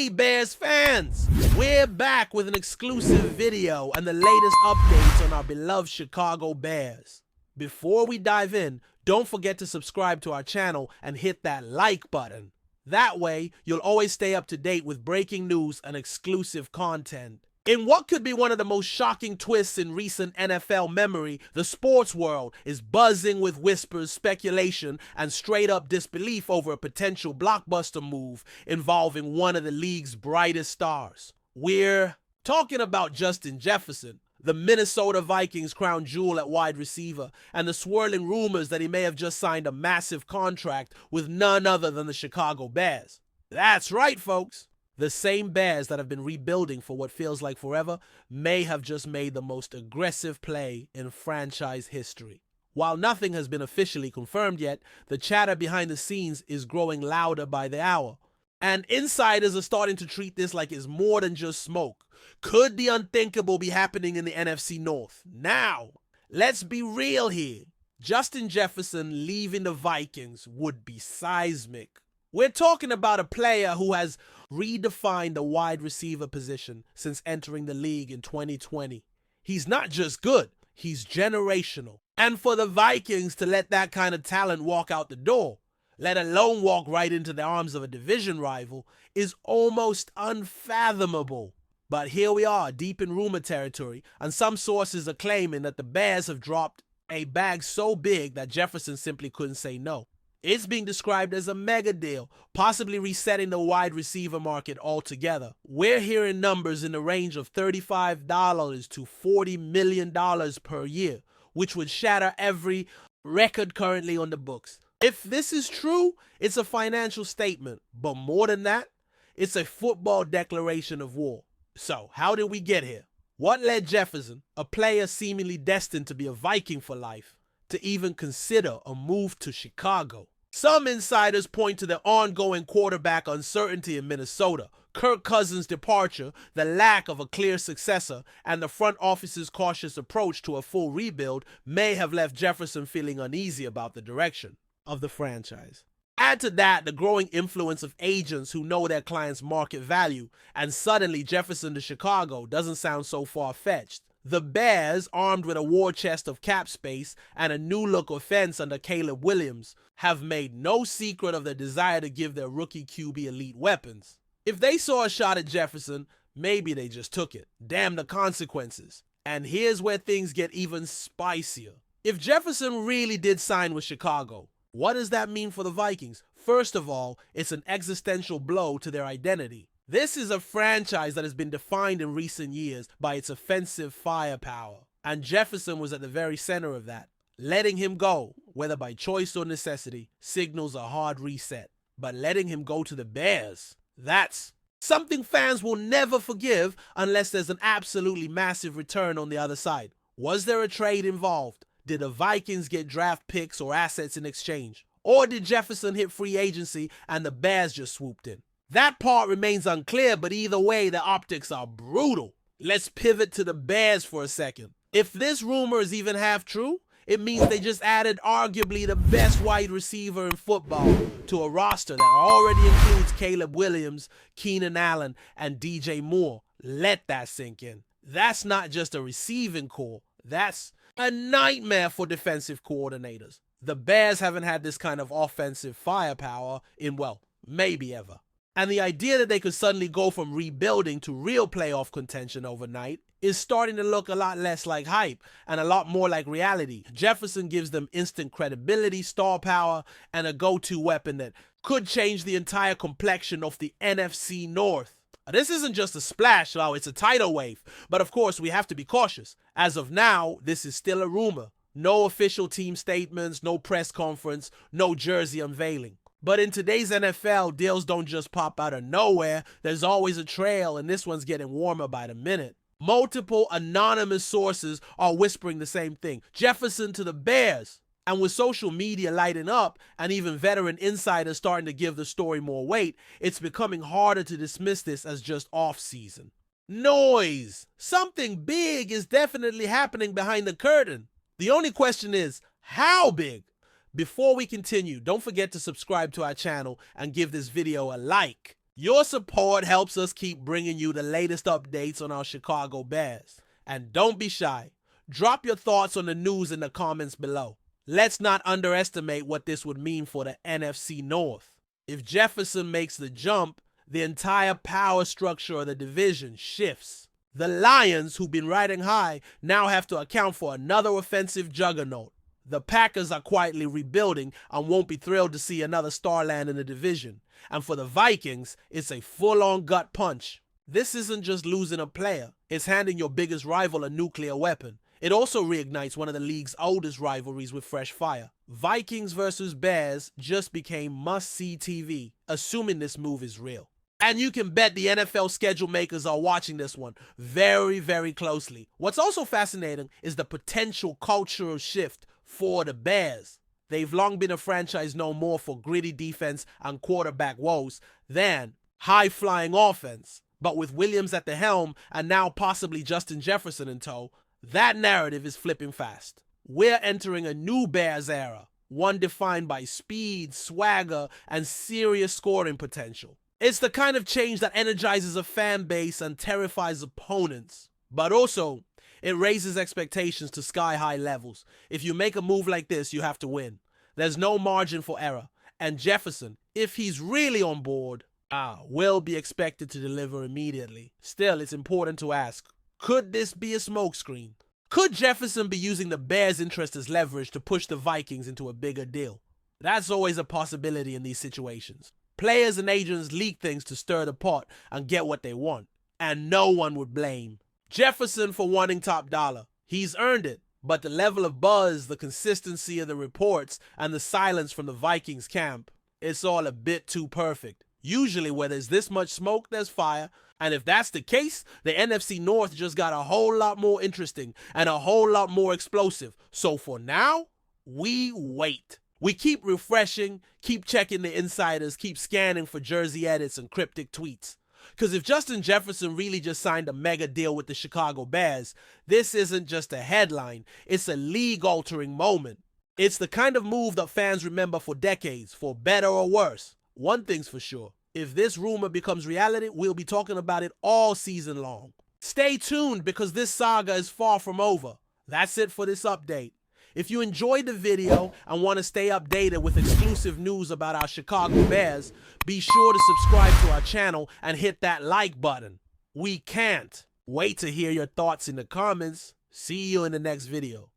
Hey Bears fans! We're back with an exclusive video and the latest updates on our beloved Chicago Bears. Before we dive in, don't forget to subscribe to our channel and hit that like button. That way, you'll always stay up to date with breaking news and exclusive content. In what could be one of the most shocking twists in recent NFL memory, the sports world is buzzing with whispers, speculation, and straight-up disbelief over a potential blockbuster move involving one of the league's brightest stars. We're talking about Justin Jefferson, the Minnesota Vikings crown jewel at wide receiver, and the swirling rumors that he may have just signed a massive contract with none other than the Chicago Bears. That's right, folks. The same Bears that have been rebuilding for what feels like forever may have just made the most aggressive play in franchise history. While nothing has been officially confirmed yet, the chatter behind the scenes is growing louder by the hour. And insiders are starting to treat this like it's more than just smoke. Could the unthinkable be happening in the NFC North? Now, let's be real here. Justin Jefferson leaving the Vikings would be seismic. We're talking about a player who has redefined the wide receiver position since entering the league in 2020. He's not just good, he's generational. And for the Vikings to let that kind of talent walk out the door, let alone walk right into the arms of a division rival, is almost unfathomable. But here we are, deep in rumor territory, and some sources are claiming that the Bears have dropped a bag so big that Jefferson simply couldn't say no. It's being described as a mega deal, possibly resetting the wide receiver market altogether. We're hearing numbers in the range of $35 to $40 million per year, which would shatter every record currently on the books. If this is true, it's a financial statement, but more than that, it's a football declaration of war. So, how did we get here? What led Jefferson, a player seemingly destined to be a Viking for life, to even consider a move to Chicago? Some insiders point to the ongoing quarterback uncertainty in Minnesota, Kirk Cousins' departure, the lack of a clear successor, and the front office's cautious approach to a full rebuild may have left Jefferson feeling uneasy about the direction of the franchise. Add to that the growing influence of agents who know their clients' market value, and suddenly Jefferson to Chicago doesn't sound so far-fetched. The Bears, armed with a war chest of cap space and a new-look offense under Caleb Williams, have made no secret of their desire to give their rookie QB elite weapons. If they saw a shot at Jefferson, maybe they just took it. Damn the consequences. And here's where things get even spicier. If Jefferson really did sign with Chicago, what does that mean for the Vikings? First of all, it's an existential blow to their identity. This is a franchise that has been defined in recent years by its offensive firepower, and Jefferson was at the very center of that. Letting him go, whether by choice or necessity, signals a hard reset. But letting him go to the Bears, that's something fans will never forgive unless there's an absolutely massive return on the other side. Was there a trade involved? Did the Vikings get draft picks or assets in exchange? Or did Jefferson hit free agency and the Bears just swooped in? That part remains unclear, but either way, the optics are brutal. Let's pivot to the Bears for a second. If this rumor is even half true, it means they just added arguably the best wide receiver in football to a roster that already includes Caleb Williams, Keenan Allen, and DJ Moore. Let that sink in. That's not just a receiving core. That's a nightmare for defensive coordinators. The Bears haven't had this kind of offensive firepower in, well, maybe ever. And the idea that they could suddenly go from rebuilding to real playoff contention overnight is starting to look a lot less like hype and a lot more like reality. Jefferson gives them instant credibility, star power, and a go-to weapon that could change the entire complexion of the NFC North. This isn't just a splash, though, it's a tidal wave. But of course, we have to be cautious. As of now, this is still a rumor. No official team statements, no press conference, no jersey unveiling. But in today's NFL, deals don't just pop out of nowhere. There's always a trail, and this one's getting warmer by the minute. Multiple anonymous sources are whispering the same thing. Jefferson to the Bears. And with social media lighting up and even veteran insiders starting to give the story more weight, it's becoming harder to dismiss this as just off-season. Noise! Something big is definitely happening behind the curtain. The only question is, how big? Before we continue, don't forget to subscribe to our channel and give this video a like. Your support helps us keep bringing you the latest updates on our Chicago Bears. And don't be shy. Drop your thoughts on the news in the comments below. Let's not underestimate what this would mean for the NFC North. If Jefferson makes the jump, the entire power structure of the division shifts. The Lions, who've been riding high, now have to account for another offensive juggernaut. The Packers are quietly rebuilding and won't be thrilled to see another star land in the division. And for the Vikings, it's a full-on gut punch. This isn't just losing a player, it's handing your biggest rival a nuclear weapon. It also reignites one of the league's oldest rivalries with fresh fire. Vikings versus Bears just became must-see TV, assuming this move is real. And you can bet the NFL schedule makers are watching this one very, very closely. What's also fascinating is the potential cultural shift for the Bears. They've long been a franchise known more for gritty defense and quarterback woes than high-flying offense. But with Williams at the helm and now possibly Justin Jefferson in tow, that narrative is flipping fast. We're entering a new Bears era, one defined by speed, swagger, and serious scoring potential. It's the kind of change that energizes a fan base and terrifies opponents. But also, it raises expectations to sky-high levels. If you make a move like this, you have to win. There's no margin for error. And Jefferson, if he's really on board, will be expected to deliver immediately. Still, it's important to ask, could this be a smokescreen? Could Jefferson be using the Bears' interest as leverage to push the Vikings into a bigger deal? That's always a possibility in these situations. Players and agents leak things to stir the pot and get what they want. And no one would blame Jefferson for wanting top dollar. He's earned it. But the level of buzz, the consistency of the reports, and the silence from the Vikings camp, it's all a bit too perfect. Usually where there's this much smoke, there's fire. And if that's the case, the NFC North just got a whole lot more interesting and a whole lot more explosive. So for now, we wait. We keep refreshing, keep checking the insiders, keep scanning for jersey edits and cryptic tweets. Because if Justin Jefferson really just signed a mega deal with the Chicago Bears, this isn't just a headline, it's a league-altering moment. It's the kind of move that fans remember for decades, for better or worse. One thing's for sure, if this rumor becomes reality, we'll be talking about it all season long. Stay tuned because this saga is far from over. That's it for this update. If you enjoyed the video and want to stay updated with exclusive news about our Chicago Bears, be sure to subscribe to our channel and hit that like button. We can't wait to hear your thoughts in the comments. See you in the next video.